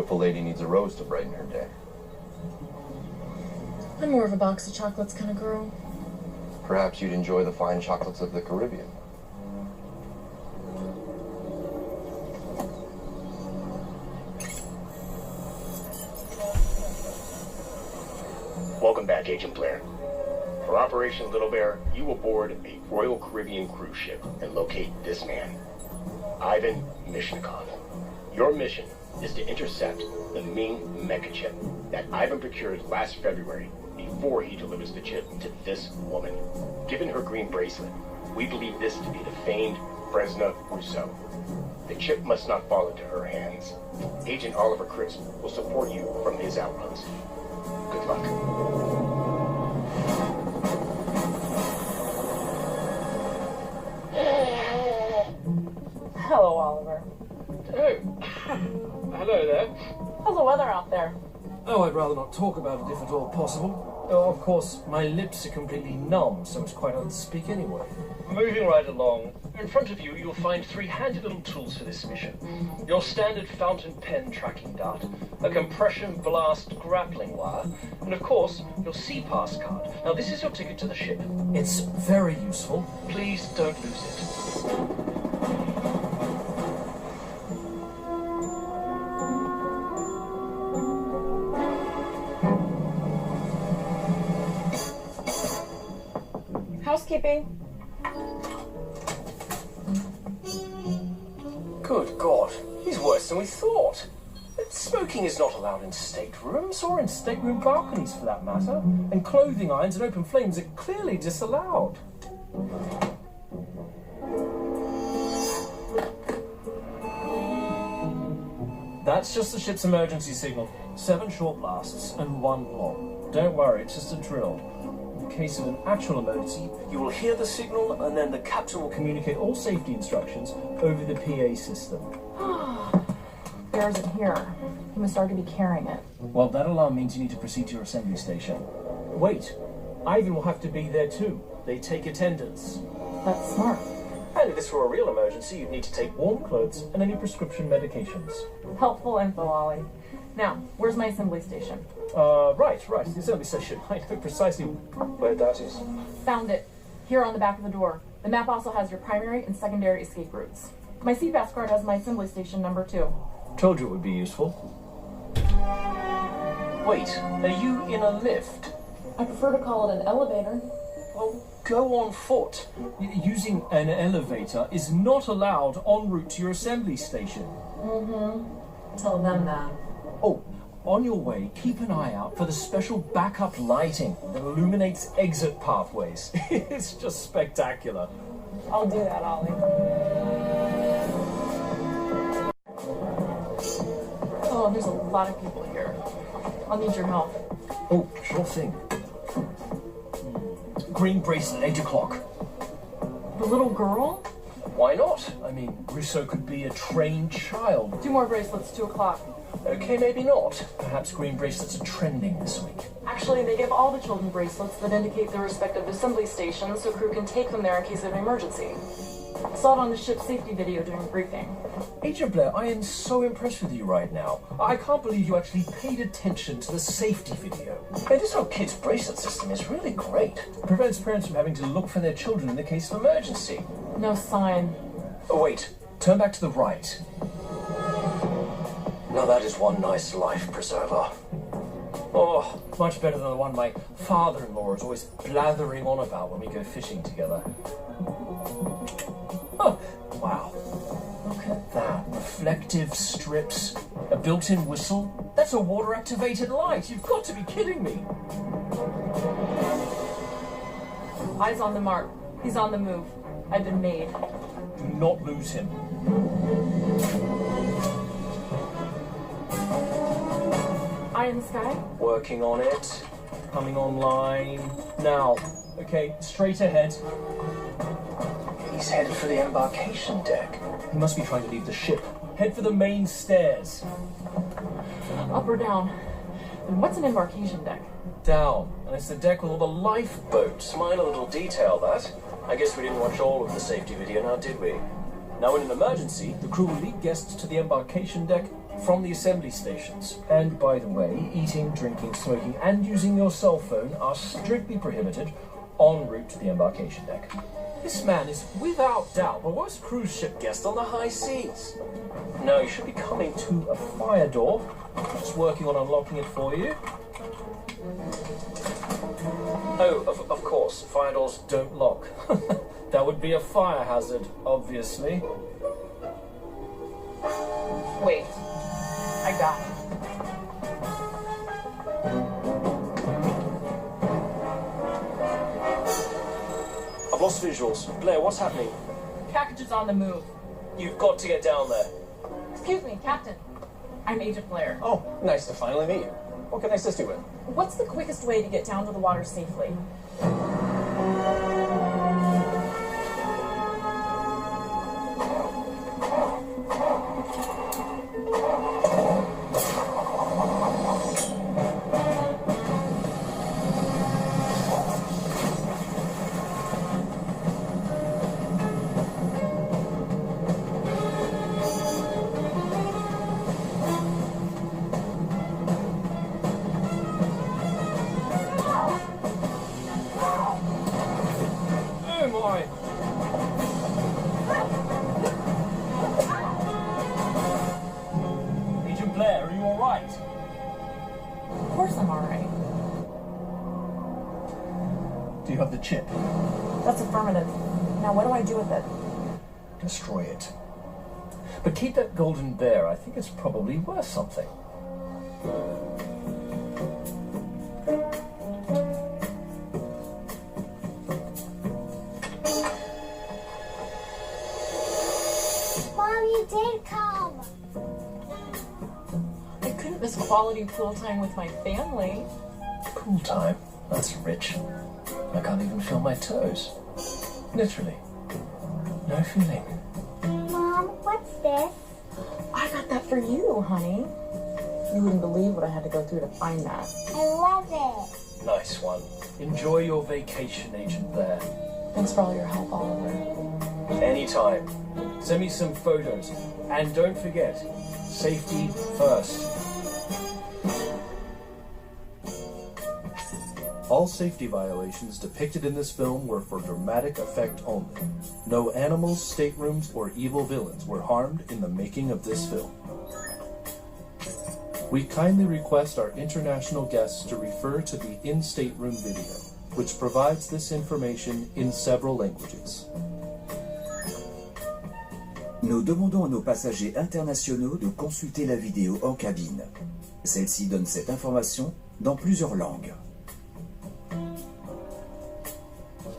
if a lady needs a rose to brighten her day. I'm more of a box of chocolates kind of girl. Perhaps you'd enjoy the fine chocolates of the Caribbean. Welcome back, Agent Blair. For Operation Little Bear, you will board a Royal Caribbean cruise ship and locate this man, Ivan Mishnikov. Your mission is to intercept the Ming mecha chip that Ivan procured last February before he delivers the chip to this woman. Given her green bracelet, we believe this to be the famed Fresna Rousseau. The chip must not fall into her hands. Agent Oliver Crisp will support you from his outruns. Good luck. Hello, Oliver. Oh, hello there. How's the weather out there? Oh, I'd rather not talk about it if at all possible. Oh, of course, my lips are completely numb, so it's quite hard to speak anyway. Moving right along. In front of you, you'll find 3 handy little tools for this mission. Your standard fountain pen tracking dart, a compression blast grappling wire, and of course, your C-Pass card. Now, this is your ticket to the ship. It's very useful. Please don't lose it. Housekeeping. Good God, he's worse than we thought. Smoking is not allowed in staterooms, or in stateroom balconies for that matter, and clothing irons and open flames are clearly disallowed. That's just the ship's emergency signal. 7 short blasts and 1 long. Don't worry, it's just a drill. In case of an actual emergency, you will hear the signal and then the captain will communicate all safety instructions over the PA system. Bear isn't here. He must already be carrying it. Well, that alarm means you need to proceed to your assembly station. Wait, Ivan will have to be there too. They take attendance. That's smart. And if this were a real emergency, you'd need to take warm clothes and any prescription medications. Helpful info, Ollie. Now, where's my assembly station? Right. The assembly station. I know precisely where that is. Found it. Here on the back of the door. The map also has your primary and secondary escape routes. My CPAS card has my assembly station number 2. Told you it would be useful. Wait, are you in a lift? I prefer to call it an elevator. Well, go on foot. Using an elevator is not allowed en route to your assembly station. Mm-hmm. Tell them that. Oh, on your way, keep an eye out for the special backup lighting that illuminates exit pathways. It's just spectacular. I'll do that, Ollie. Oh, there's a lot of people here. I'll need your help. Oh, sure thing. Green bracelet, 8 o'clock. The little girl? Why not? I mean, Rousseau could be a trained child. 2 more bracelets, 2 o'clock. Okay, maybe not. Perhaps green bracelets are trending this week. Actually, they give all the children bracelets that indicate their respective assembly stations so crew can take them there in case of an emergency. I saw it on the ship's safety video during the briefing. Agent Blair, I am so impressed with you right now. I can't believe you actually paid attention to the safety video. Hey, this whole kid's bracelet system is really great. It prevents parents from having to look for their children in the case of emergency. No sign. Oh, wait. Turn back to the right. Now that is one nice life preserver. Oh, much better than the one my father-in-law is always blathering on about when we go fishing together. Oh, wow. Look at that. Reflective strips. A built-in whistle. That's a water-activated light. You've got to be kidding me. Eyes on the mark. He's on the move. I've been made. Do not lose him. Eye in the sky? Working on it. Coming online. Now. Okay, straight ahead. He's headed for the embarkation deck. He must be trying to leave the ship. Head for the main stairs. Up or down? And what's an embarkation deck? Down. And it's the deck with all the lifeboats. Minor little detail, that. I guess we didn't watch all of the safety video now, did we? Now, in an emergency, the crew will lead guests to the embarkation deck from the assembly stations. And by the way, eating, drinking, smoking, and using your cell phone are strictly prohibited en route to the embarkation deck. This man is without doubt the worst cruise ship guest on the high seas. Now, you should be coming to a fire door. Just working on unlocking it for you. Oh, of course, fire doors don't lock. That would be a fire hazard, obviously. Wait, I got it. I've lost visuals. Blair, what's happening? Package is on the move. You've got to get down there. Excuse me, Captain. I'm Agent Blair. Oh, nice to finally meet you. What can I assist you with? What's the quickest way to get down to the water safely? Agent Blair, are you alright? Of course I'm alright. Do you have the chip? That's affirmative. Now what do I do with it? Destroy it. But keep that golden bear. I think it's probably worth something. Mom, you did come. I couldn't miss quality pool time with my family. Pool time? That's rich. I can't even feel my toes. Literally. No feeling. Mom, what's this? I got that for you, honey. You wouldn't believe what I had to go through to find that. I love it. Nice one. Enjoy your vacation, Agent Blair. Thanks for all your help, Oliver. Anytime. Send me some photos. And don't forget, safety first. All safety violations depicted in this film were for dramatic effect only. No animals, staterooms, or evil villains were harmed in the making of this film. We kindly request our international guests to refer to the in-stateroom video, which provides this information in several languages. Nous demandons à nos passagers internationaux de consulter la vidéo en cabine. Celle-ci donne cette information dans plusieurs langues.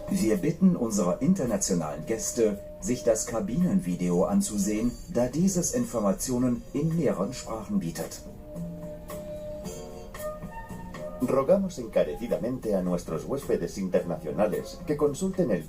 Wir bitten unsere internationalen Gäste, sich das Kabinenvideo anzusehen, da dieses Informationen in mehreren Sprachen bietet. Rogamos encarecidamente a nuestros huéspedes internacionales que consulten el